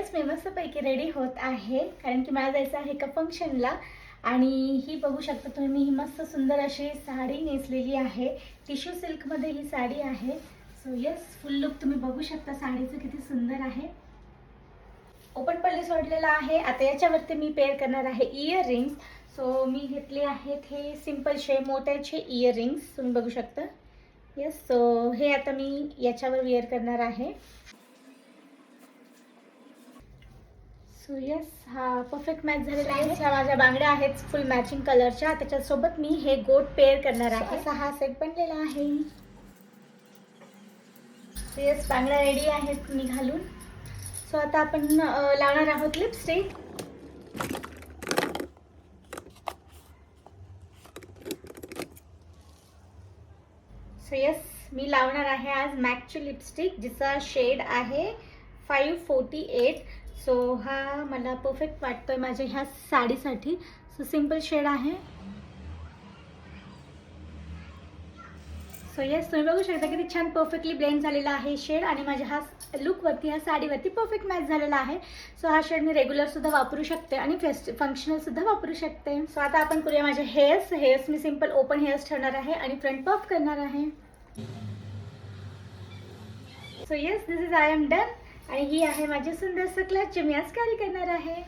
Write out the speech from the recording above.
Yes, मी मस्तपैकी ready होत आहे कारण की मला जायचं आहे एका फंक्शनला. आणि ही बघू शकता तुम्ही, मी ही मस्त सुंदर अशी साडी नेसलेली आहे. टिश्यू सिल्कमध्ये ही साडी आहे. सो येस, फुल लुक तुम्ही बघू शकता साडीचं किती सुंदर आहे. ओपन पल्ली सोडलेला आहे. आता याच्यावरती मी पेअर करणार आहे इयरिंग्स. सो मी घेतले आहेत हे सिंपल शे मोत्याचे इयरिंग्स, तुम्ही बघू शकता. येस, सो हे आता मी याच्यावर वेअर करणार आहे. सो येस, हा परफेक्ट मॅच झालेला आहे. ह्या माझ्या बांगड्या आहेत फुल मॅचिंग कलरच्या. त्याच्यासोबत मी हे गोट पेअर करणार आहे. असा हा सेट बनलेला आहे. सो येस, बांगड्या रेडी आहेत मी घालून. सो आता आपण लावणार आहोत लिपस्टिक. सो येस, मी लावणार आहे आज मॅकची लिपस्टिक, जिचा शेड आहे 548. सो हा मला परफेक्ट वाटतोय माझ्या ह्या साडीसाठी. सो सिंपल शेड आहे. सो येस, तुम्ही बघू शकता किती छान परफेक्टली ब्लेंड झालेला आहे शेड आणि माझ्या हा लुकवरती, ह्या साडीवरती परफेक्ट मॅच झालेला आहे. सो हा शेड मी रेग्युलरसुद्धा वापरू शकते आणि फंक्शनलसुद्धा वापरू शकते. सो आता आपण करूया माझे हेअर्स मी सिंपल ओपन हेअर्स ठेवणार आहे आणि फ्रंट पफ करणार आहे. So yes, this is I am done. आणि ही आहे माझी सुंदर क्लच जे मी आज कॅरी करणार आहे.